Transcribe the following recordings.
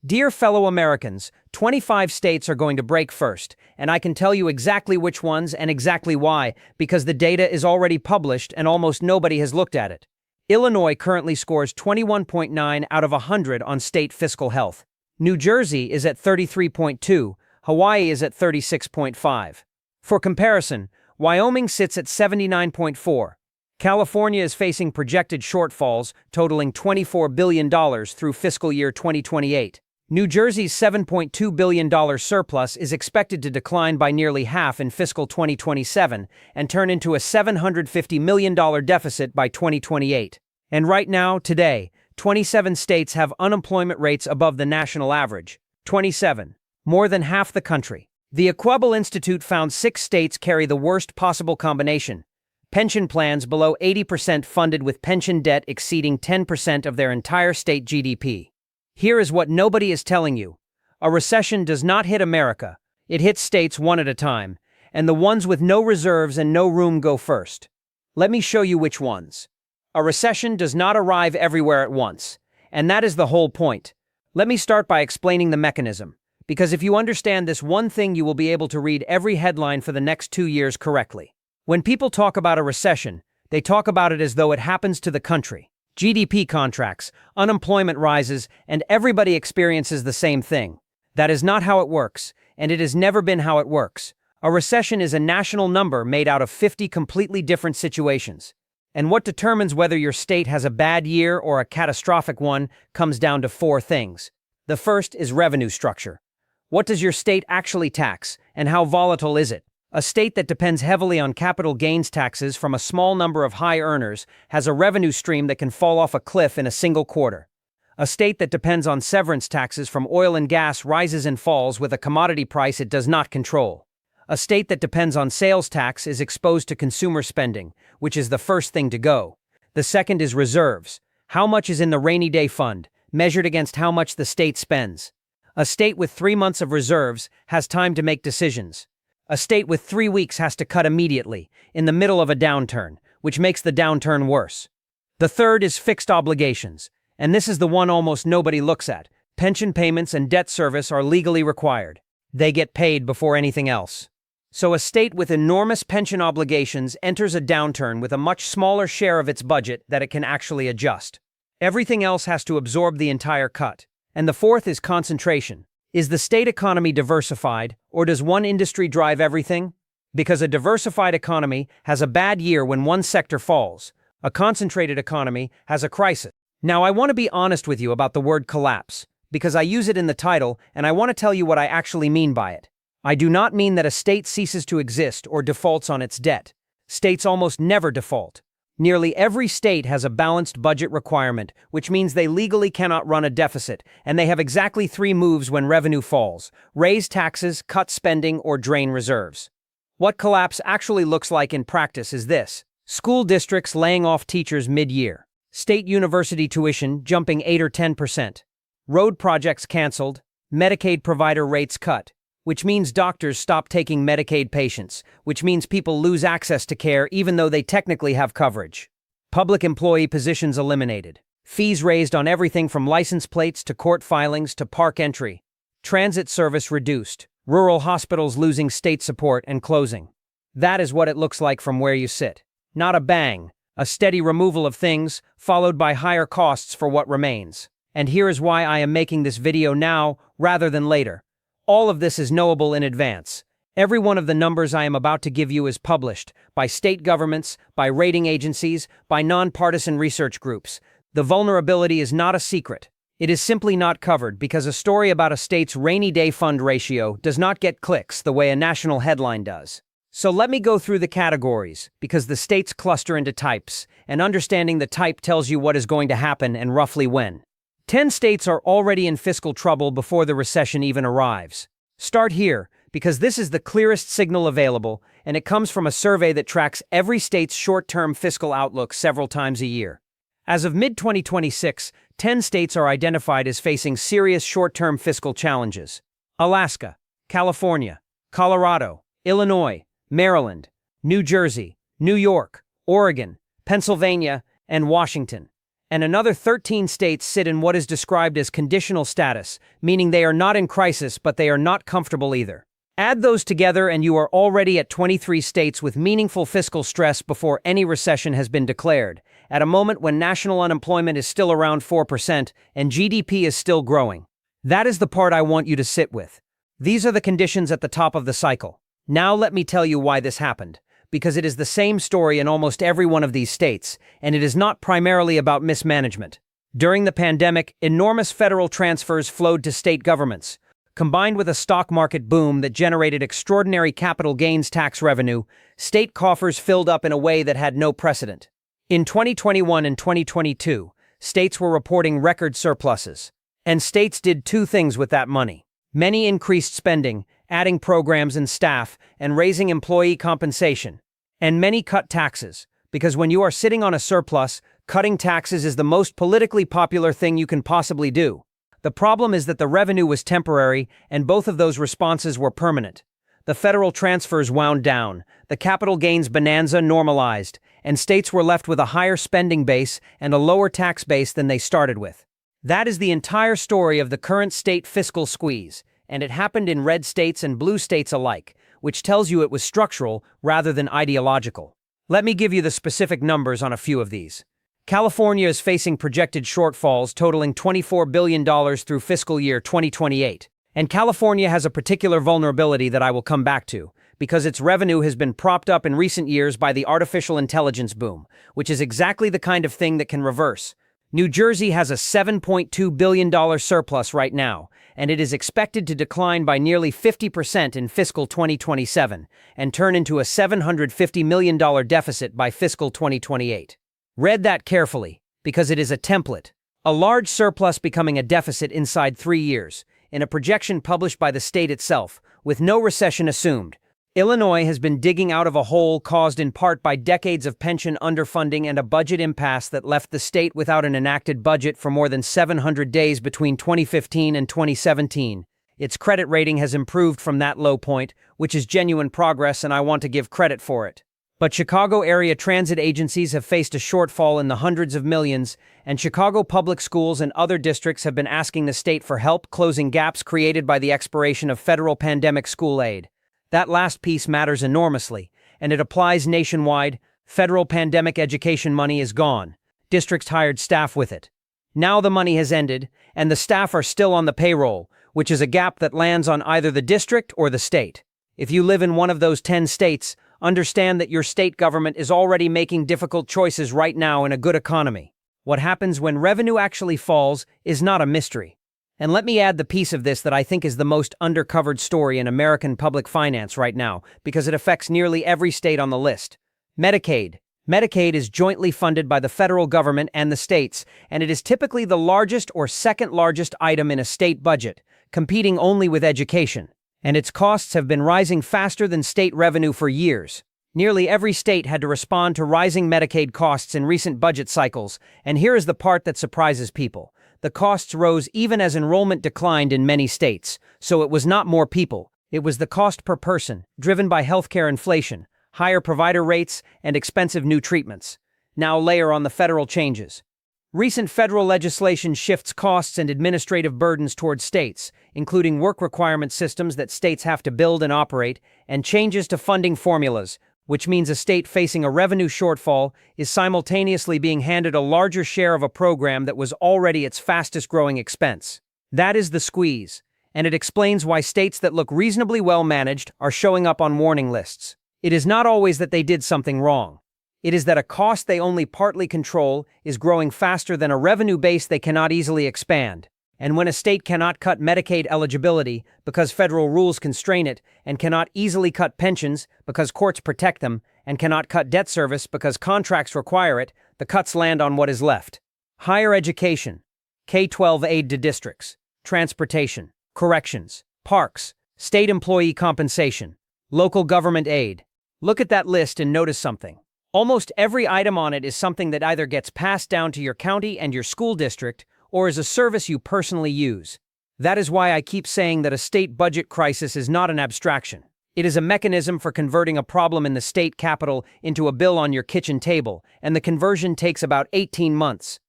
Dear fellow Americans, 25 states are going to break first, and I can tell you exactly which ones and exactly why, because the data is already published and almost nobody has looked at it. Illinois currently scores 21.9 out of 100 on state fiscal health. New Jersey is at 33.2, Hawaii is at 36.5. For comparison, Wyoming sits at 79.4. California is facing projected shortfalls totaling $24 billion through fiscal year 2028. New Jersey's $7.2 billion surplus is expected to decline by nearly half in fiscal 2027 and turn into a $750 million deficit by 2028. And right now, today, 27 states have unemployment rates above the national average. 27. More than half the country. The Equable Institute found 6 states carry the worst possible combination. Pension plans below 80% funded with pension debt exceeding 10% of their entire state GDP. Here is what nobody is telling you. A recession does not hit America. It hits states one at a time, and the ones with no reserves and no room go first. Let me show you which ones. A recession does not arrive everywhere at once, and that is the whole point. Let me start by explaining the mechanism, because if you understand this one thing, you will be able to read every headline for the next 2 years correctly. When people talk about a recession, they talk about it as though it happens to the country. GDP contracts, unemployment rises, and everybody experiences the same thing. That is not how it works, and it has never been how it works. A recession is a national number made out of 50 completely different situations. And what determines whether your state has a bad year or a catastrophic one comes down to 4 things. The first is revenue structure. What does your state actually tax, and how volatile is it? A state that depends heavily on capital gains taxes from a small number of high earners has a revenue stream that can fall off a cliff in a single quarter. A state that depends on severance taxes from oil and gas rises and falls with a commodity price it does not control. A state that depends on sales tax is exposed to consumer spending, which is the first thing to go. The second is reserves. How much is in the rainy day fund, measured against how much the state spends? A state with 3 months of reserves has time to make decisions. A state with 3 weeks has to cut immediately, in the middle of a downturn, which makes the downturn worse. The third is fixed obligations, and this is the one almost nobody looks at. Pension payments and debt service are legally required. They get paid before anything else. So a state with enormous pension obligations enters a downturn with a much smaller share of its budget that it can actually adjust. Everything else has to absorb the entire cut. And the fourth is concentration. Is the state economy diversified, or does one industry drive everything? Because a diversified economy has a bad year when one sector falls. A concentrated economy has a crisis. Now, I want to be honest with you about the word collapse, because I use it in the title, and I want to tell you what I actually mean by it. I do not mean that a state ceases to exist or defaults on its debt. States almost never default. Nearly every state has a balanced budget requirement, which means they legally cannot run a deficit, and they have exactly 3 moves when revenue falls: raise taxes, cut spending, or drain reserves. What collapse actually looks like in practice is this: school districts laying off teachers mid-year, state university tuition jumping 8 or 10%, road projects canceled, Medicaid provider rates cut, which means doctors stop taking Medicaid patients, which means people lose access to care even though they technically have coverage. Public employee positions eliminated. Fees raised on everything from license plates to court filings to park entry. Transit service reduced. Rural hospitals losing state support and closing. That is what it looks like from where you sit. Not a bang, a steady removal of things, followed by higher costs for what remains. And here is why I am making this video now rather than later. All of this is knowable in advance. Every one of the numbers I am about to give you is published by state governments, by rating agencies, by nonpartisan research groups. The vulnerability is not a secret. It is simply not covered because a story about a state's rainy day fund ratio does not get clicks the way a national headline does. So let me go through the categories, because the states cluster into types, and understanding the type tells you what is going to happen and roughly when. 10 states are already in fiscal trouble before the recession even arrives. Start here, because this is the clearest signal available, and it comes from a survey that tracks every state's short-term fiscal outlook several times a year. As of mid-2026, 10 states are identified as facing serious short-term fiscal challenges: Alaska, California, Colorado, Illinois, Maryland, New Jersey, New York, Oregon, Pennsylvania, and Washington. And another 13 states sit in what is described as conditional status, meaning they are not in crisis but they are not comfortable either. Add those together and you are already at 23 states with meaningful fiscal stress before any recession has been declared, at a moment when national unemployment is still around 4% and GDP is still growing. That is the part I want you to sit with. These are the conditions at the top of the cycle. Now let me tell you why this happened. Because it is the same story in almost every one of these states, and it is not primarily about mismanagement. During the pandemic, enormous federal transfers flowed to state governments. Combined with a stock market boom that generated extraordinary capital gains tax revenue, state coffers filled up in a way that had no precedent. In 2021 and 2022, states were reporting record surpluses. And states did two things with that money. Many increased spending, adding programs and staff, and raising employee compensation. And many cut taxes, because when you are sitting on a surplus, cutting taxes is the most politically popular thing you can possibly do. The problem is that the revenue was temporary, and both of those responses were permanent. The federal transfers wound down, the capital gains bonanza normalized, and states were left with a higher spending base and a lower tax base than they started with. That is the entire story of the current state fiscal squeeze, and it happened in red states and blue states alike, which tells you it was structural rather than ideological. Let me give you the specific numbers on a few of these. California is facing projected shortfalls totaling $24 billion through fiscal year 2028. And California has a particular vulnerability that I will come back to, because its revenue has been propped up in recent years by the artificial intelligence boom, which is exactly the kind of thing that can reverse. New Jersey has a $7.2 billion surplus right now, and it is expected to decline by nearly 50% in fiscal 2027 and turn into a $750 million deficit by fiscal 2028. Read that carefully, because it is a template. A large surplus becoming a deficit inside 3 years, in a projection published by the state itself, with no recession assumed. Illinois has been digging out of a hole caused in part by decades of pension underfunding and a budget impasse that left the state without an enacted budget for more than 700 days between 2015 and 2017. Its credit rating has improved from that low point, which is genuine progress, and I want to give credit for it. But Chicago area transit agencies have faced a shortfall in the hundreds of millions, and Chicago public schools and other districts have been asking the state for help closing gaps created by the expiration of federal pandemic school aid. That last piece matters enormously, and it applies nationwide. Federal pandemic education money is gone. Districts hired staff with it. Now the money has ended, and the staff are still on the payroll, which is a gap that lands on either the district or the state. If you live in one of those 10 states, understand that your state government is already making difficult choices right now in a good economy. What happens when revenue actually falls is not a mystery. And let me add the piece of this that I think is the most undercovered story in American public finance right now, because it affects nearly every state on the list. Medicaid. Medicaid is jointly funded by the federal government and the states, and it is typically the largest or second largest item in a state budget, competing only with education. And its costs have been rising faster than state revenue for years. Nearly every state had to respond to rising Medicaid costs in recent budget cycles, and here is the part that surprises people. The costs rose even as enrollment declined in many states, so it was not more people. It was the cost per person, driven by healthcare inflation, higher provider rates, and expensive new treatments. Now layer on the federal changes. Recent federal legislation shifts costs and administrative burdens towards states, including work requirement systems that states have to build and operate, and changes to funding formulas, which means a state facing a revenue shortfall is simultaneously being handed a larger share of a program that was already its fastest-growing expense. That is the squeeze, and it explains why states that look reasonably well managed are showing up on warning lists. It is not always that they did something wrong. It is that a cost they only partly control is growing faster than a revenue base they cannot easily expand. And when a state cannot cut Medicaid eligibility because federal rules constrain it, and cannot easily cut pensions because courts protect them, and cannot cut debt service because contracts require it, the cuts land on what is left. Higher education, K-12 aid to districts, transportation, corrections, parks, state employee compensation, local government aid. Look at that list and notice something. Almost every item on it is something that either gets passed down to your county and your school district, or is a service you personally use. That is why I keep saying that a state budget crisis is not an abstraction. It is a mechanism for converting a problem in the state capital into a bill on your kitchen table, and the conversion takes about 18 months.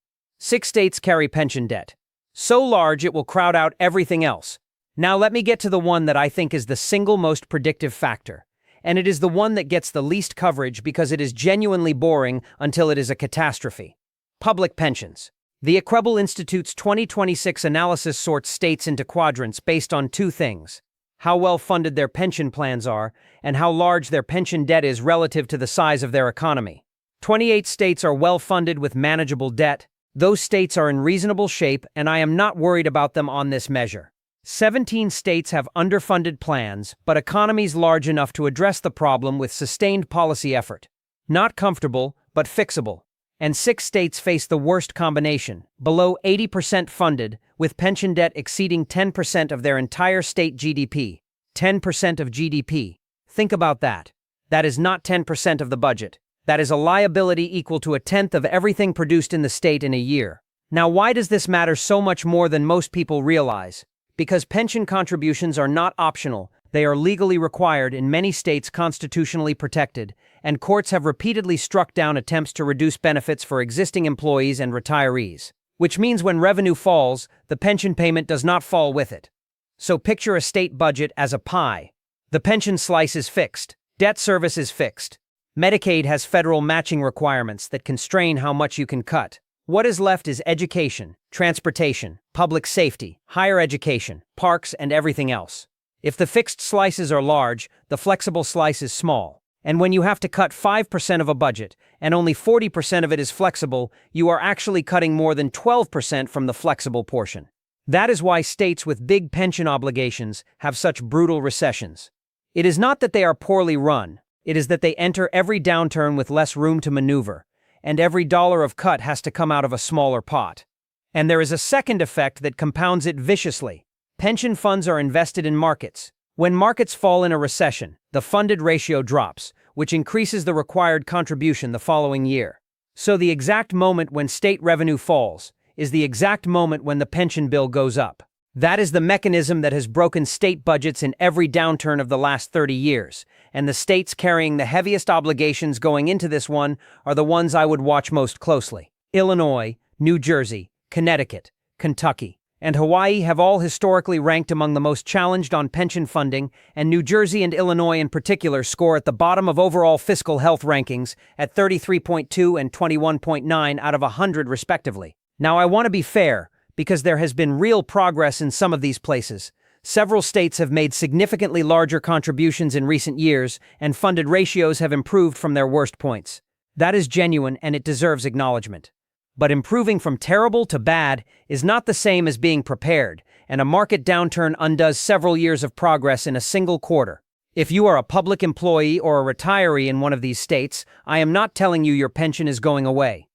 6 states carry pension debt. So large it will crowd out everything else. Now let me get to the one that I think is the single most predictive factor. And it is the one that gets the least coverage because it is genuinely boring until it is a catastrophe. Public pensions. The Equable Institute's 2026 analysis sorts states into quadrants based on 2 things: how well funded their pension plans are, and how large their pension debt is relative to the size of their economy. 28 states are well funded with manageable debt. Those states are in reasonable shape, and I am not worried about them on this measure. 17 states have underfunded plans, but economies large enough to address the problem with sustained policy effort. Not comfortable, but fixable. And 6 states face the worst combination, below 80% funded, with pension debt exceeding 10% of their entire state GDP. 10% of GDP. Think about that. That is not 10% of the budget. That is a liability equal to 1/10 of everything produced in the state in a year. Now, why does this matter so much more than most people realize? Because pension contributions are not optional, they are legally required, in many states constitutionally protected, and courts have repeatedly struck down attempts to reduce benefits for existing employees and retirees. Which means when revenue falls, the pension payment does not fall with it. So picture a state budget as a pie. The pension slice is fixed. Debt service is fixed. Medicaid has federal matching requirements that constrain how much you can cut. What is left is education, transportation, public safety, higher education, parks, and everything else. If the fixed slices are large, the flexible slice is small. And when you have to cut 5% of a budget, and only 40% of it is flexible, you are actually cutting more than 12% from the flexible portion. That is why states with big pension obligations have such brutal recessions. It is not that they are poorly run, it is that they enter every downturn with less room to maneuver, and every dollar of cut has to come out of a smaller pot. And there is a second effect that compounds it viciously. Pension funds are invested in markets. When markets fall in a recession, the funded ratio drops, which increases the required contribution the following year. So the exact moment when state revenue falls is the exact moment when the pension bill goes up. That is the mechanism that has broken state budgets in every downturn of the last 30 years, and the states carrying the heaviest obligations going into this one are the ones I would watch most closely. Illinois, New Jersey, Connecticut, Kentucky, and Hawaii have all historically ranked among the most challenged on pension funding, and New Jersey and Illinois in particular score at the bottom of overall fiscal health rankings at 33.2 and 21.9 out of 100 respectively. Now I want to be fair, because there has been real progress in some of these places. Several states have made significantly larger contributions in recent years, and funded ratios have improved from their worst points. That is genuine and it deserves acknowledgement. But improving from terrible to bad is not the same as being prepared, and a market downturn undoes several years of progress in a single quarter. If you are a public employee or a retiree in one of these states, I am not telling you your pension is going away.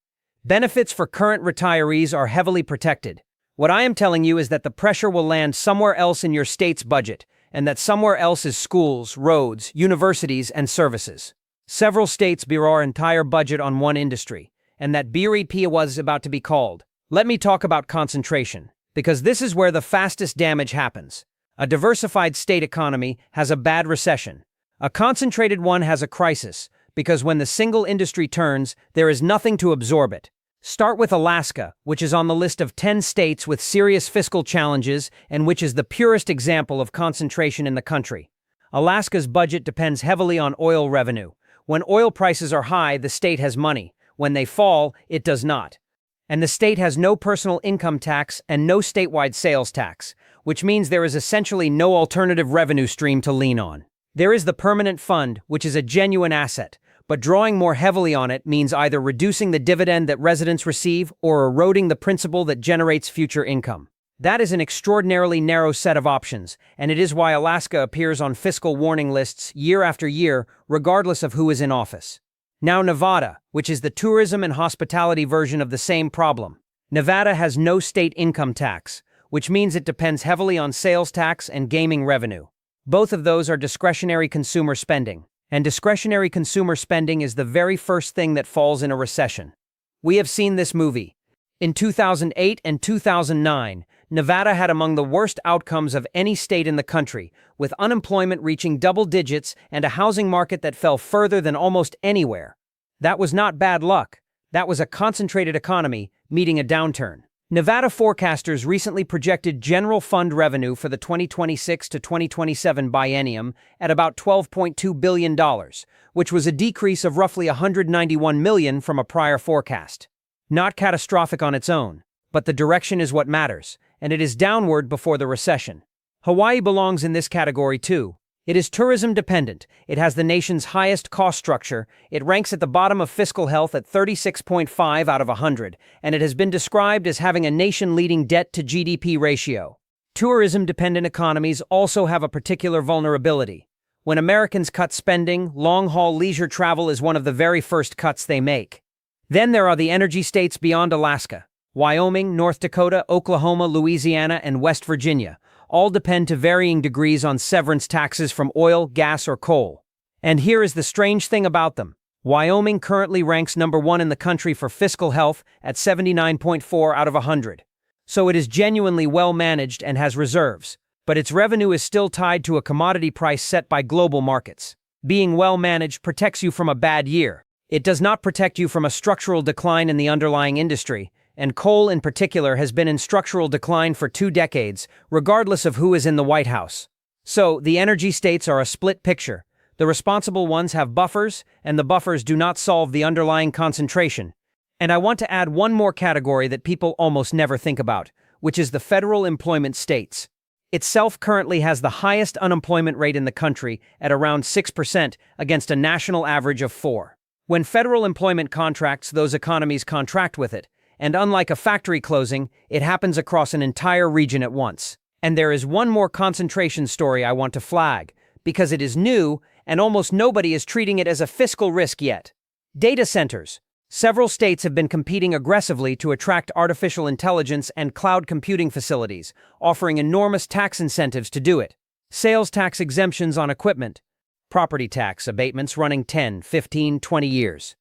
Benefits for current retirees are heavily protected. What I am telling you is that the pressure will land somewhere else in your state's budget, and that somewhere else is schools, roads, universities, and services. Several states bureau our entire budget on one industry, and that BREP was about to be called. Let me talk about concentration, because this is where the fastest damage happens. A diversified state economy has a bad recession. A concentrated one has a crisis, because when the single industry turns, there is nothing to absorb it. Start with Alaska, which is on the list of 10 states with serious fiscal challenges and which is the purest example of concentration in the country. Alaska's budget depends heavily on oil revenue. When oil prices are high, the state has money. When they fall, it does not. And the state has no personal income tax and no statewide sales tax, which means there is essentially no alternative revenue stream to lean on. There is the permanent fund, which is a genuine asset, but drawing more heavily on it means either reducing the dividend that residents receive or eroding the principal that generates future income. That is an extraordinarily narrow set of options, and it is why Alaska appears on fiscal warning lists year after year, regardless of who is in office. Now Nevada, which is the tourism and hospitality version of the same problem. Nevada has no state income tax, which means it depends heavily on sales tax and gaming revenue. Both of those are discretionary consumer spending. And discretionary consumer spending is the very first thing that falls in a recession. We have seen this movie. In 2008 and 2009, Nevada had among the worst outcomes of any state in the country, with unemployment reaching double digits and a housing market that fell further than almost anywhere. That was not bad luck. That was a concentrated economy meeting a downturn. Nevada forecasters recently projected general fund revenue for the 2026 to 2027 biennium at about $12.2 billion, which was a decrease of roughly $191 million from a prior forecast. Not catastrophic on its own, but the direction is what matters, and it is downward before the recession. Hawaii belongs in this category too. It is tourism dependent, it has the nation's highest cost structure, it ranks at the bottom of fiscal health at 36.5 out of 100, and it has been described as having a nation-leading debt-to-GDP ratio. Tourism-dependent economies also have a particular vulnerability. When Americans cut spending, long-haul leisure travel is one of the very first cuts they make. Then there are the energy states beyond Alaska. Wyoming, North Dakota, Oklahoma, Louisiana, and West Virginia all depend to varying degrees on severance taxes from oil, gas, or coal. And here is the strange thing about them. Wyoming currently ranks number 1 in the country for fiscal health at 79.4 out of 100. So it is genuinely well managed and has reserves, but its revenue is still tied to a commodity price set by global markets. Being well managed protects you from a bad year. It does not protect you from a structural decline in the underlying industry, and coal in particular has been in structural decline for 2 decades, regardless of who is in the White House. So, the energy states are a split picture. The responsible ones have buffers, and the buffers do not solve the underlying concentration. And I want to add one more category that people almost never think about, which is the federal employment states. Itself currently has the highest unemployment rate in the country at around 6% against a national average of 4%. When federal employment contracts, those economies contract with it. And unlike a factory closing, it happens across an entire region at once. And there is one more concentration story I want to flag, because it is new and almost nobody is treating it as a fiscal risk yet. Data centers. Several states have been competing aggressively to attract artificial intelligence and cloud computing facilities, offering enormous tax incentives to do it. Sales tax exemptions on equipment. Property tax abatements running 10, 15, 20 years.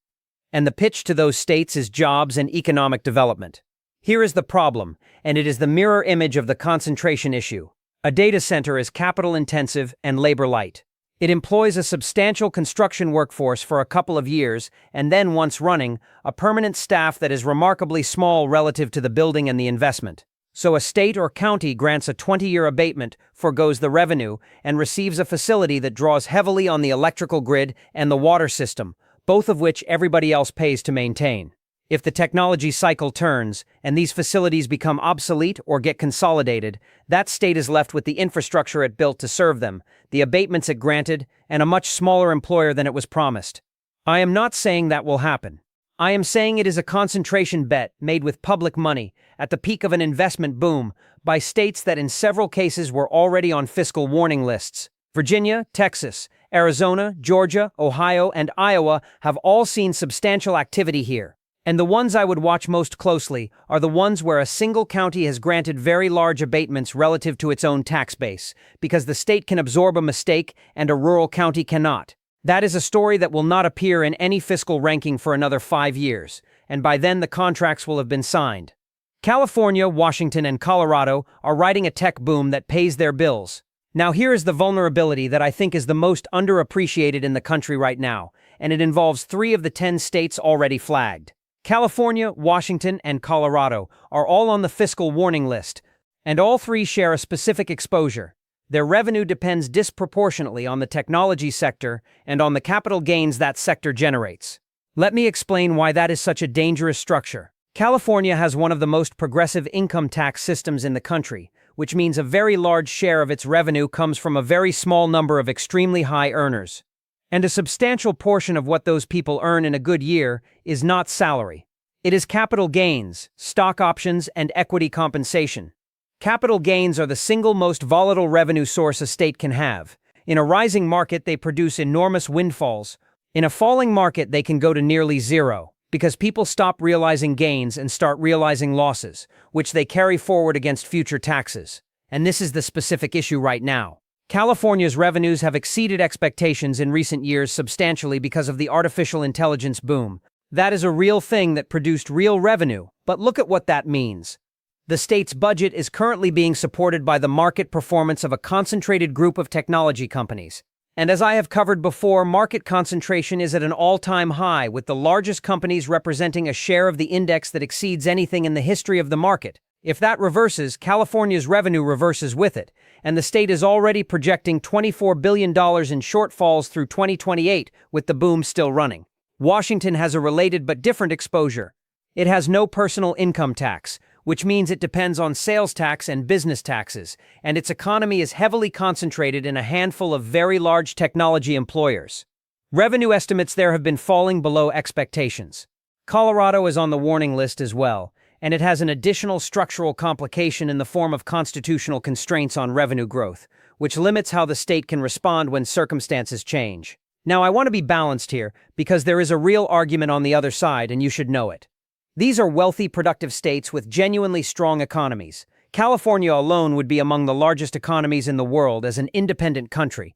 And the pitch to those states is jobs and economic development. Here is the problem, and it is the mirror image of the concentration issue. A data center is capital-intensive and labor-light. It employs a substantial construction workforce for a couple of years, and then once running, a permanent staff that is remarkably small relative to the building and the investment. So a state or county grants a 20-year abatement, forgoes the revenue, and receives a facility that draws heavily on the electrical grid and the water system, both of which everybody else pays to maintain. If the technology cycle turns, and these facilities become obsolete or get consolidated, that state is left with the infrastructure it built to serve them, the abatements it granted, and a much smaller employer than it was promised. I am not saying that will happen. I am saying it is a concentration bet made with public money, at the peak of an investment boom, by states that in several cases were already on fiscal warning lists. Virginia, Texas, Arizona, Georgia, Ohio, and Iowa have all seen substantial activity here. And the ones I would watch most closely are the ones where a single county has granted very large abatements relative to its own tax base, because the state can absorb a mistake and a rural county cannot. That is a story that will not appear in any fiscal ranking for another 5 years, and by then the contracts will have been signed. California, Washington, and Colorado are riding a tech boom that pays their bills. Now here is the vulnerability that I think is the most underappreciated in the country right now, and it involves 3 of the 10 states already flagged. California, Washington, and Colorado are all on the fiscal warning list, and all 3 share a specific exposure. Their revenue depends disproportionately on the technology sector and on the capital gains that sector generates. Let me explain why that is such a dangerous structure. California has one of the most progressive income tax systems in the country, which means a very large share of its revenue comes from a very small number of extremely high earners. And a substantial portion of what those people earn in a good year is not salary. It is capital gains, stock options, and equity compensation. Capital gains are the single most volatile revenue source a state can have. In a rising market, they produce enormous windfalls. In a falling market, they can go to nearly zero, because people stop realizing gains and start realizing losses, which they carry forward against future taxes. And this is the specific issue right now. California's revenues have exceeded expectations in recent years substantially because of the artificial intelligence boom. That is a real thing that produced real revenue, but look at what that means. The state's budget is currently being supported by the market performance of a concentrated group of technology companies. And as I have covered before, market concentration is at an all-time high, with the largest companies representing a share of the index that exceeds anything in the history of the market. If that reverses, California's revenue reverses with it, and the state is already projecting $24 billion in shortfalls through 2028, with the boom still running. Washington has a related but different exposure. It has no personal income tax, which means it depends on sales tax and business taxes, and its economy is heavily concentrated in a handful of very large technology employers. Revenue estimates there have been falling below expectations. Colorado is on the warning list as well, and it has an additional structural complication in the form of constitutional constraints on revenue growth, which limits how the state can respond when circumstances change. Now, I want to be balanced here, because there is a real argument on the other side, and you should know it. These are wealthy, productive states with genuinely strong economies. California alone would be among the largest economies in the world as an independent country.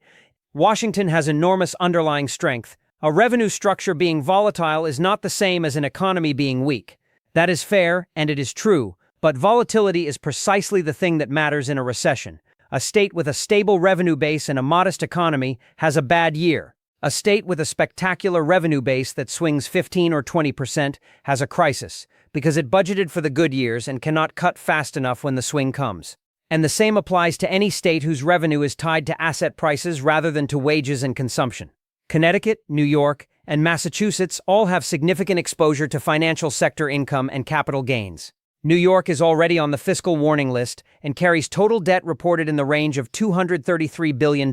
Washington has enormous underlying strength. A revenue structure being volatile is not the same as an economy being weak. That is fair, and it is true, but volatility is precisely the thing that matters in a recession. A state with a stable revenue base and a modest economy has a bad year. A state with a spectacular revenue base that swings 15 or 20% has a crisis, because it budgeted for the good years and cannot cut fast enough when the swing comes. And the same applies to any state whose revenue is tied to asset prices rather than to wages and consumption. Connecticut, New York, and Massachusetts all have significant exposure to financial sector income and capital gains. New York is already on the fiscal warning list and carries total debt reported in the range of $233 billion.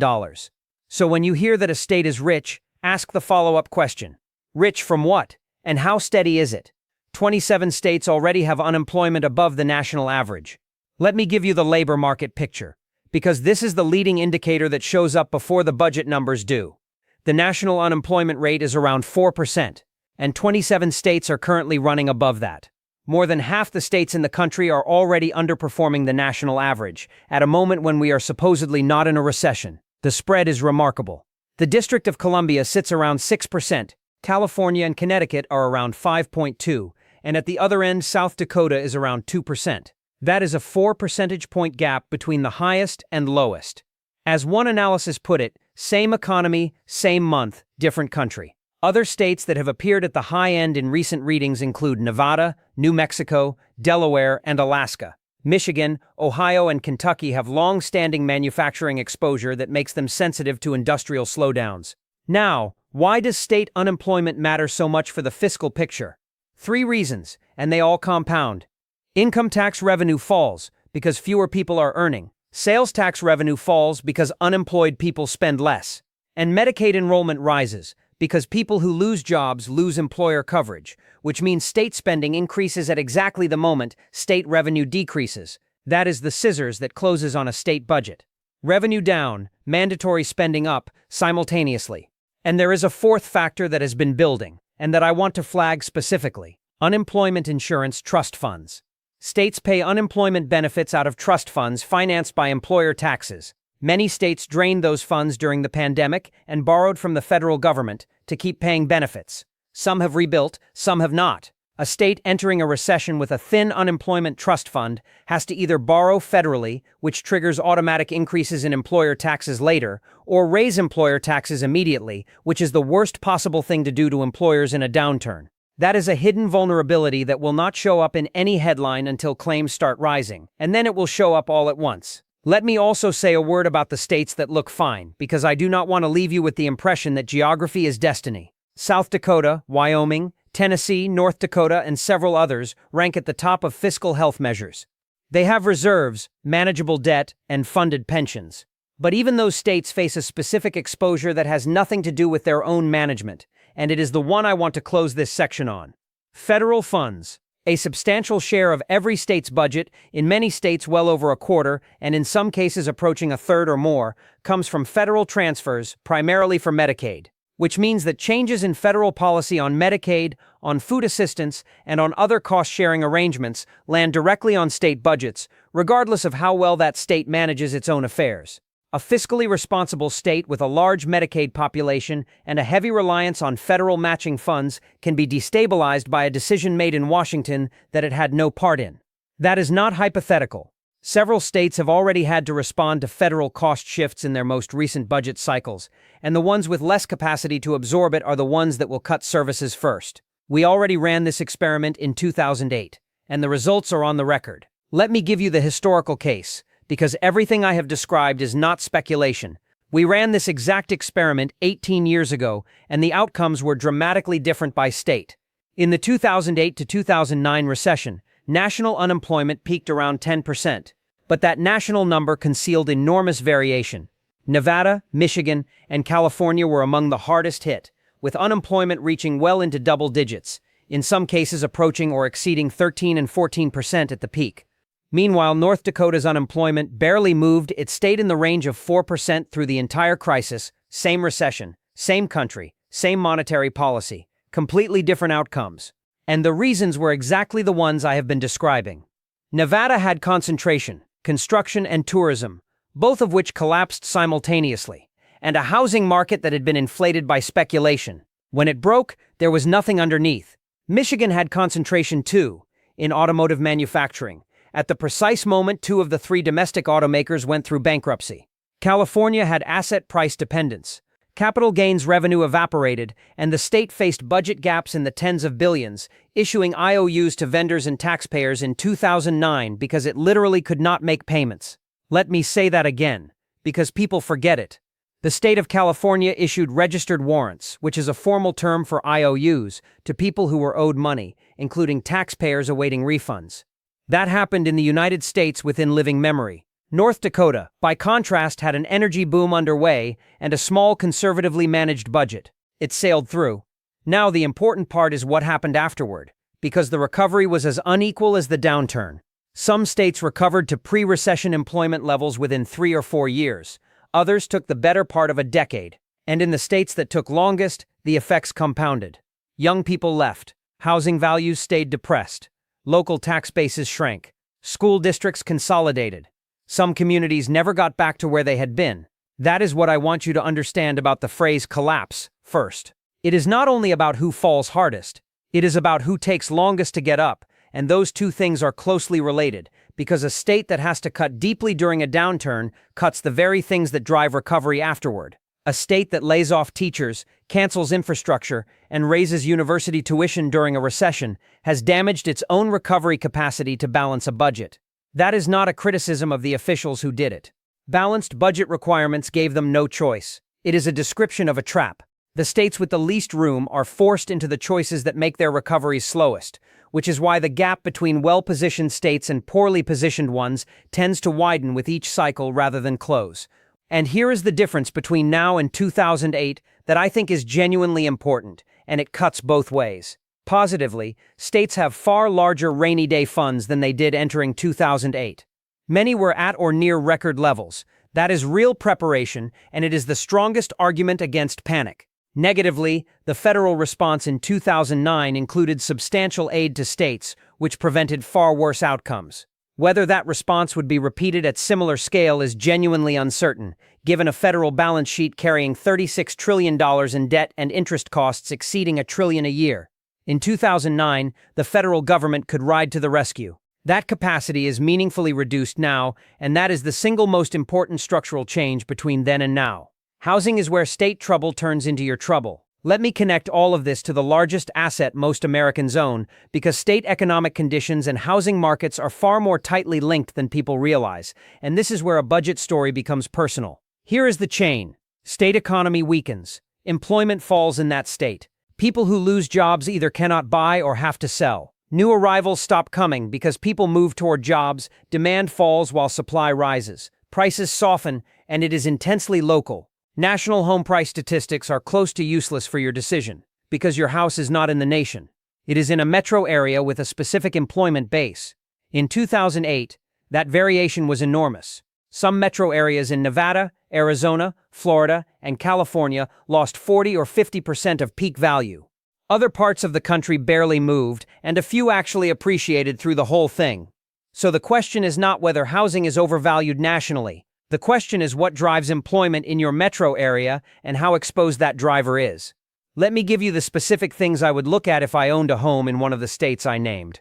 So when you hear that a state is rich, ask the follow-up question. Rich from what? And how steady is it? 27 states already have unemployment above the national average. Let me give you the labor market picture, because this is the leading indicator that shows up before the budget numbers do. The national unemployment rate is around 4%, and 27 states are currently running above that. More than half the states in the country are already underperforming the national average, at a moment when we are supposedly not in a recession. The spread is remarkable. The District of Columbia sits around 6%, California and Connecticut are around 5.2%, and at the other end, South Dakota is around 2%. That is a 4 percentage point gap between the highest and lowest. As one analysis put it, same economy, same month, different country. Other states that have appeared at the high end in recent readings include Nevada, New Mexico, Delaware, and Alaska. Michigan, Ohio, and Kentucky have long-standing manufacturing exposure that makes them sensitive to industrial slowdowns. Now, why does state unemployment matter so much for the fiscal picture? 3 reasons, and they all compound. Income tax revenue falls because fewer people are earning. Sales tax revenue falls because unemployed people spend less. And Medicaid enrollment rises because people who lose jobs lose employer coverage, which means state spending increases at exactly the moment state revenue decreases. That is the scissors that closes on a state budget. Revenue down, mandatory spending up, simultaneously. And there is a fourth factor that has been building, and that I want to flag specifically: unemployment insurance trust funds. States pay unemployment benefits out of trust funds financed by employer taxes. Many states drained those funds during the pandemic and borrowed from the federal government to keep paying benefits. Some have rebuilt, some have not. A state entering a recession with a thin unemployment trust fund has to either borrow federally, which triggers automatic increases in employer taxes later, or raise employer taxes immediately, which is the worst possible thing to do to employers in a downturn. That is a hidden vulnerability that will not show up in any headline until claims start rising, and then it will show up all at once. Let me also say a word about the states that look fine, because I do not want to leave you with the impression that geography is destiny. South Dakota, Wyoming, Tennessee, North Dakota, and several others rank at the top of fiscal health measures. They have reserves, manageable debt, and funded pensions. But even those states face a specific exposure that has nothing to do with their own management, and it is the one I want to close this section on. Federal funds. A substantial share of every state's budget, in many states well over a quarter, and in some cases approaching a third or more, comes from federal transfers, primarily for Medicaid, which means that changes in federal policy on Medicaid, on food assistance, and on other cost-sharing arrangements land directly on state budgets, regardless of how well that state manages its own affairs. A fiscally responsible state with a large Medicaid population and a heavy reliance on federal matching funds can be destabilized by a decision made in Washington that it had no part in. That is not hypothetical. Several states have already had to respond to federal cost shifts in their most recent budget cycles, and the ones with less capacity to absorb it are the ones that will cut services first. We already ran this experiment in 2008, and the results are on the record. Let me give you the historical case, because everything I have described is not speculation. We ran this exact experiment 18 years ago, and the outcomes were dramatically different by state. In the 2008 to 2009 recession, national unemployment peaked around 10%, but that national number concealed enormous variation. Nevada, Michigan, and California were among the hardest hit, with unemployment reaching well into double digits, in some cases approaching or exceeding 13 and 14% at the peak. Meanwhile, North Dakota's unemployment barely moved. It stayed in the range of 4% through the entire crisis. Same recession, same country, same monetary policy, completely different outcomes. And the reasons were exactly the ones I have been describing. Nevada had concentration, construction and tourism, both of which collapsed simultaneously, and a housing market that had been inflated by speculation. When it broke, there was nothing underneath. Michigan had concentration too, in automotive manufacturing. At the precise moment 2 of the 3 domestic automakers went through bankruptcy. California had asset price dependence. Capital gains revenue evaporated, and the state faced budget gaps in the tens of billions, issuing IOUs to vendors and taxpayers in 2009 because it literally could not make payments. Let me say that again, because people forget it. The state of California issued registered warrants, which is a formal term for IOUs, to people who were owed money, including taxpayers awaiting refunds. That happened in the United States within living memory. North Dakota, by contrast, had an energy boom underway and a small conservatively managed budget. It sailed through. Now the important part is what happened afterward, because the recovery was as unequal as the downturn. Some states recovered to pre-recession employment levels within 3 or 4 years. Others took the better part of a decade. And in the states that took longest, the effects compounded. Young people left. Housing values stayed depressed. Local tax bases shrank. School districts consolidated. Some communities never got back to where they had been. That is what I want you to understand about the phrase collapse first. It is not only about who falls hardest, it is about who takes longest to get up, and those two things are closely related, because a state that has to cut deeply during a downturn cuts the very things that drive recovery afterward. A state that lays off teachers, cancels infrastructure, and raises university tuition during a recession has damaged its own recovery capacity to balance a budget. That is not a criticism of the officials who did it. Balanced budget requirements gave them no choice. It is a description of a trap. The states with the least room are forced into the choices that make their recoveries slowest, which is why the gap between well-positioned states and poorly positioned ones tends to widen with each cycle rather than close. And here is the difference between now and 2008 that I think is genuinely important, and it cuts both ways. Positively, states have far larger rainy day funds than they did entering 2008. Many were at or near record levels. That is real preparation, and it is the strongest argument against panic. Negatively, the federal response in 2009 included substantial aid to states, which prevented far worse outcomes. Whether that response would be repeated at similar scale is genuinely uncertain, given a federal balance sheet carrying $36 trillion in debt and interest costs exceeding $1 trillion a year. In 2009, the federal government could ride to the rescue. That capacity is meaningfully reduced now, and that is the single most important structural change between then and now. Housing is where state trouble turns into your trouble. Let me connect all of this to the largest asset most Americans own, because state economic conditions and housing markets are far more tightly linked than people realize, and this is where a budget story becomes personal. Here is the chain. State economy weakens. Employment falls in that state. People who lose jobs either cannot buy or have to sell. New arrivals stop coming because people move toward jobs, demand falls while supply rises. Prices soften, and it is intensely local. National home price statistics are close to useless for your decision, because your house is not in the nation. It is in a metro area with a specific employment base. In 2008, that variation was enormous. Some metro areas in Nevada, Arizona, Florida, and California lost 40 or 50% of peak value. Other parts of the country barely moved, and a few actually appreciated through the whole thing. So the question is not whether housing is overvalued nationally. The question is what drives employment in your metro area and how exposed that driver is. Let me give you the specific things I would look at if I owned a home in one of the states I named.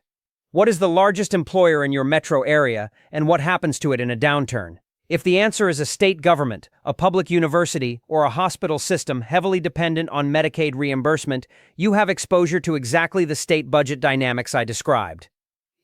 What is the largest employer in your metro area, and what happens to it in a downturn? If the answer is a state government, a public university, or a hospital system heavily dependent on Medicaid reimbursement, you have exposure to exactly the state budget dynamics I described.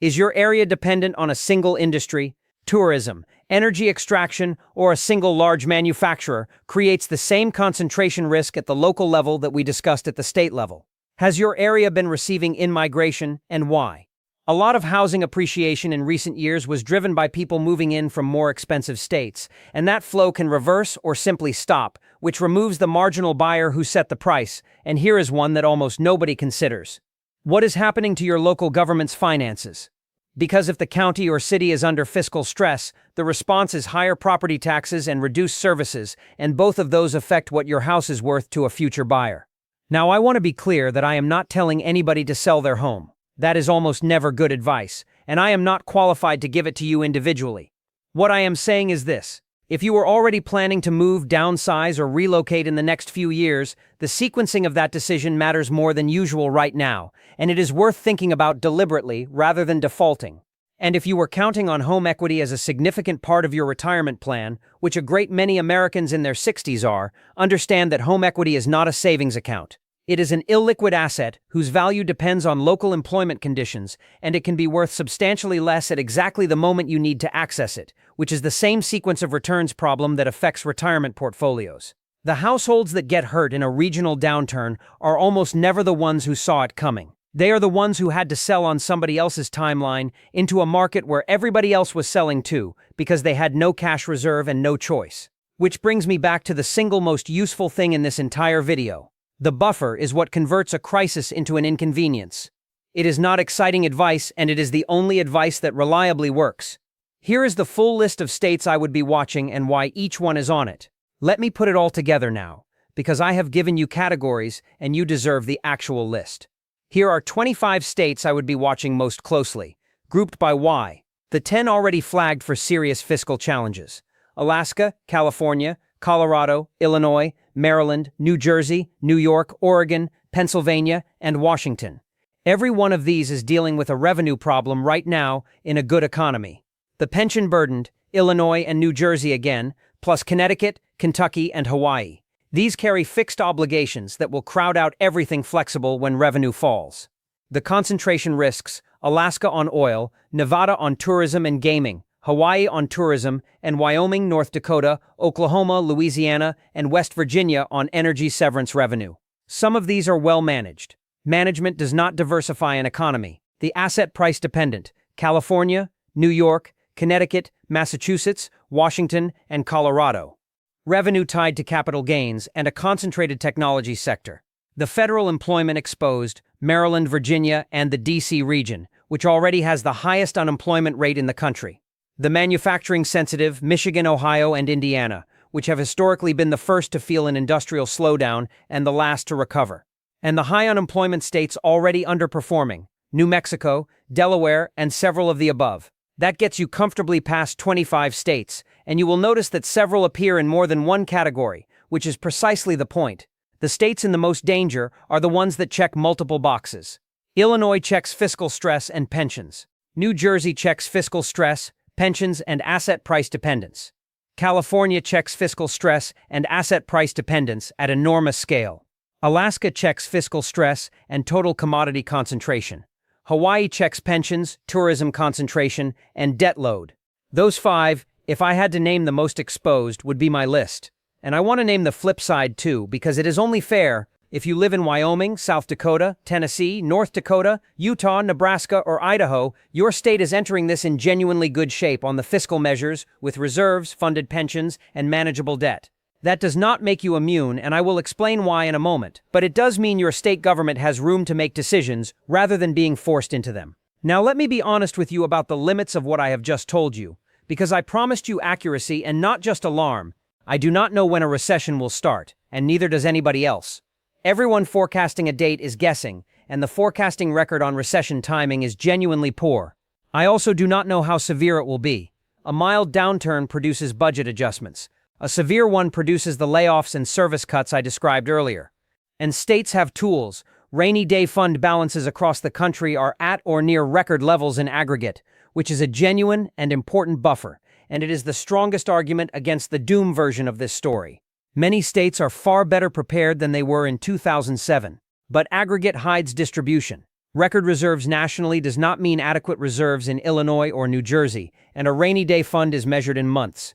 Is your area dependent on a single industry? Tourism, energy extraction, or a single large manufacturer creates the same concentration risk at the local level that we discussed at the state level. Has your area been receiving in-migration, and why? A lot of housing appreciation in recent years was driven by people moving in from more expensive states, and that flow can reverse or simply stop, which removes the marginal buyer who set the price, and here is one that almost nobody considers. What is happening to your local government's finances? Because if the county or city is under fiscal stress, the response is higher property taxes and reduced services, and both of those affect what your house is worth to a future buyer. Now, I want to be clear that I am not telling anybody to sell their home. That is almost never good advice, and I am not qualified to give it to you individually. What I am saying is this: if you were already planning to move, downsize, or relocate in the next few years, the sequencing of that decision matters more than usual right now, and it is worth thinking about deliberately rather than defaulting. And if you were counting on home equity as a significant part of your retirement plan, which a great many Americans in their 60s are, understand that home equity is not a savings account. It is an illiquid asset whose value depends on local employment conditions, and it can be worth substantially less at exactly the moment you need to access it, which is the same sequence of returns problem that affects retirement portfolios. The households that get hurt in a regional downturn are almost never the ones who saw it coming. They are the ones who had to sell on somebody else's timeline into a market where everybody else was selling too, because they had no cash reserve and no choice. Which brings me back to the single most useful thing in this entire video. The buffer is what converts a crisis into an inconvenience. It is not exciting advice, and it is the only advice that reliably works. Here is the full list of states I would be watching and why each one is on it. Let me put it all together now, because I have given you categories and you deserve the actual list. Here are 25 states I would be watching most closely, grouped by why. The 10 already flagged for serious fiscal challenges: Alaska, California, Colorado, Illinois, Maryland, New Jersey, New York, Oregon, Pennsylvania, and Washington. Every one of these is dealing with a revenue problem right now in a good economy. The pension-burdened, Illinois and New Jersey again, plus Connecticut, Kentucky, and Hawaii. These carry fixed obligations that will crowd out everything flexible when revenue falls. The concentration risks: Alaska on oil, Nevada on tourism and gaming, Hawaii on tourism, and Wyoming, North Dakota, Oklahoma, Louisiana, and West Virginia on energy severance revenue. Some of these are well managed. Management does not diversify an economy. The asset price dependent: California, New York, Connecticut, Massachusetts, Washington, and Colorado. Revenue tied to capital gains and a concentrated technology sector. The federal employment exposed: Maryland, Virginia, and the D.C. region, which already has the highest unemployment rate in the country. The manufacturing-sensitive Michigan, Ohio, and Indiana, which have historically been the first to feel an industrial slowdown and the last to recover. And the high unemployment states already underperforming: New Mexico, Delaware, and several of the above. That gets you comfortably past 25 states, and you will notice that several appear in more than one category, which is precisely the point. The states in the most danger are the ones that check multiple boxes. Illinois checks fiscal stress and pensions. New Jersey checks fiscal stress, pensions, and asset price dependence. California checks fiscal stress and asset price dependence at enormous scale. Alaska checks fiscal stress and total commodity concentration. Hawaii checks pensions, tourism concentration, and debt load. Those 5, if I had to name the most exposed, would be my list. And I want to name the flip side too, because it is only fair. If you live in Wyoming, South Dakota, Tennessee, North Dakota, Utah, Nebraska, or Idaho, your state is entering this in genuinely good shape on the fiscal measures, with reserves, funded pensions, and manageable debt. That does not make you immune, and I will explain why in a moment, but it does mean your state government has room to make decisions rather than being forced into them. Now let me be honest with you about the limits of what I have just told you, because I promised you accuracy and not just alarm. I do not know when a recession will start, and neither does anybody else. Everyone forecasting a date is guessing, and the forecasting record on recession timing is genuinely poor. I also do not know how severe it will be. A mild downturn produces budget adjustments. A severe one produces the layoffs and service cuts I described earlier. And states have tools, Rainy day fund balances across the country are at or near record levels in aggregate, which is a genuine and important buffer, and it is the strongest argument against the doom version of this story. Many states are far better prepared than they were in 2007, but aggregate hides distribution. Record reserves nationally does not mean adequate reserves in Illinois or New Jersey, and a rainy day fund is measured in months.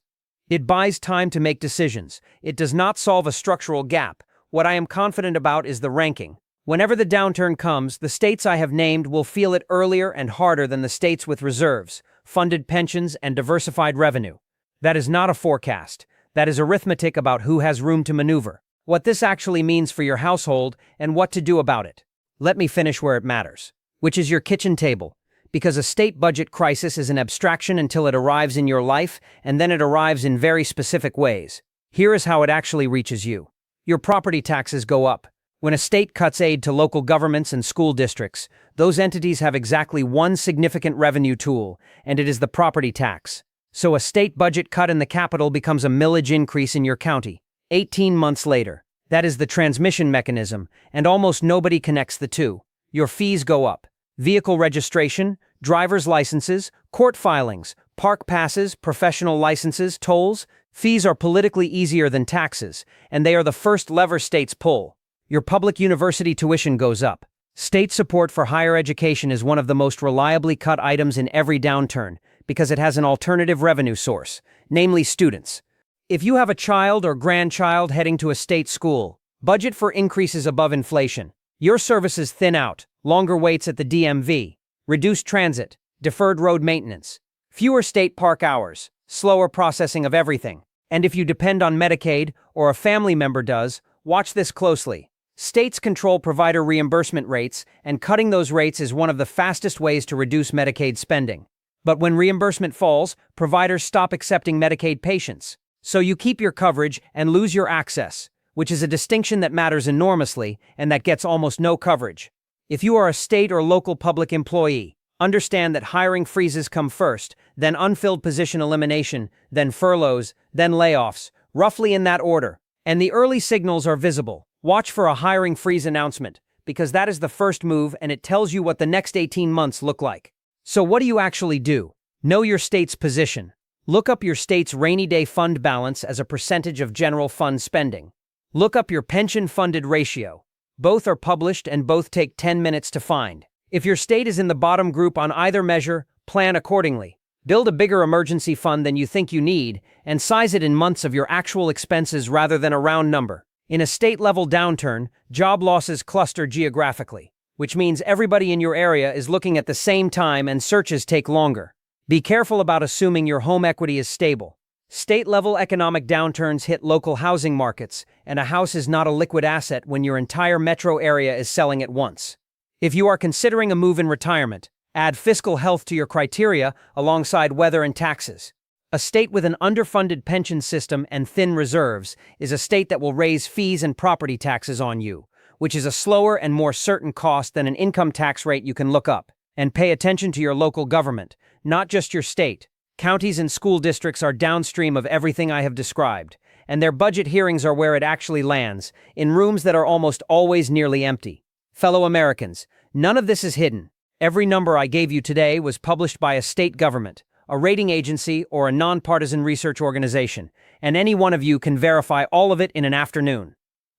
It buys time to make decisions. It does not solve a structural gap. What I am confident about is the ranking. Whenever the downturn comes, the states I have named will feel it earlier and harder than the states with reserves, funded pensions, and diversified revenue. That is not a forecast. That is arithmetic about who has room to maneuver, what this actually means for your household, and what to do about it. Let me finish where it matters, which is your kitchen table, because a state budget crisis is an abstraction until it arrives in your life, and then it arrives in very specific ways. Here is how it actually reaches you. Your property taxes go up. When a state cuts aid to local governments and school districts, those entities have exactly one significant revenue tool, and it is the property tax. So a state budget cut in the capital becomes a millage increase in your county. 18 months later. That is the transmission mechanism, and almost nobody connects the two. Your fees go up. Vehicle registration, driver's licenses, court filings, park passes, professional licenses, tolls. Fees are politically easier than taxes, and they are the first lever states pull. Your public university tuition goes up. State support for higher education is one of the most reliably cut items in every downturn because it has an alternative revenue source, namely students. If you have a child or grandchild heading to a state school, budget for increases above inflation. Your services thin out, longer waits at the DMV, reduced transit, deferred road maintenance, fewer state park hours, slower processing of everything. And if you depend on Medicaid, or a family member does, watch this closely. States control provider reimbursement rates, and cutting those rates is one of the fastest ways to reduce Medicaid spending. But when reimbursement falls, providers stop accepting Medicaid patients. So you keep your coverage and lose your access, which is a distinction that matters enormously and that gets almost no coverage. If you are a state or local public employee, understand that hiring freezes come first, then unfilled position elimination, then furloughs, then layoffs, roughly in that order. And the early signals are visible. Watch for a hiring freeze announcement, because that is the first move and it tells you what the next 18 months look like. So what do you actually do? Know your state's position. Look up your state's rainy day fund balance as a percentage of general fund spending. Look up your pension funded ratio. Both are published and both take 10 minutes to find. If your state is in the bottom group on either measure, plan accordingly. Build a bigger emergency fund than you think you need and size it in months of your actual expenses rather than a round number. In a state-level downturn, job losses cluster geographically, which means everybody in your area is looking at the same time and searches take longer. Be careful about assuming your home equity is stable. State-level economic downturns hit local housing markets, and a house is not a liquid asset when your entire metro area is selling at once. If you are considering a move in retirement, add fiscal health to your criteria alongside weather and taxes. A state with an underfunded pension system and thin reserves is a state that will raise fees and property taxes on you, which is a slower and more certain cost than an income tax rate you can look up. And pay attention to your local government, not just your state. Counties and school districts are downstream of everything I have described, and their budget hearings are where it actually lands, in rooms that are almost always nearly empty. Fellow Americans, none of this is hidden. Every number I gave you today was published by a state government, a rating agency, or a nonpartisan research organization, and any one of you can verify all of it in an afternoon.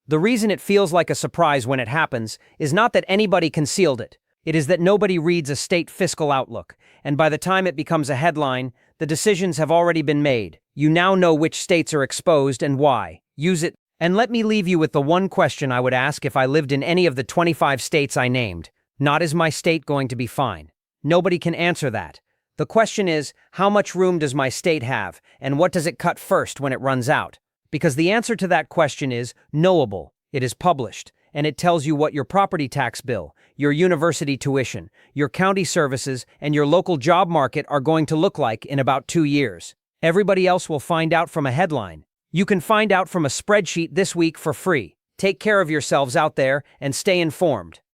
The reason it feels like a surprise when it happens is not that anybody concealed it. It is that nobody reads a state fiscal outlook, and by the time it becomes a headline, the decisions have already been made. You now know which states are exposed and why. Use it. And let me leave you with the one question I would ask if I lived in any of the 25 states I named. Not is my state going to be fine? Nobody can answer that. The question is, how much room does my state have, and what does it cut first when it runs out? Because the answer to that question is knowable. It is published, and it tells you what your property tax bill, your university tuition, your county services, and your local job market are going to look like in about 2 years. Everybody else will find out from a headline. You can find out from a spreadsheet this week for free. Take care of yourselves out there and stay informed.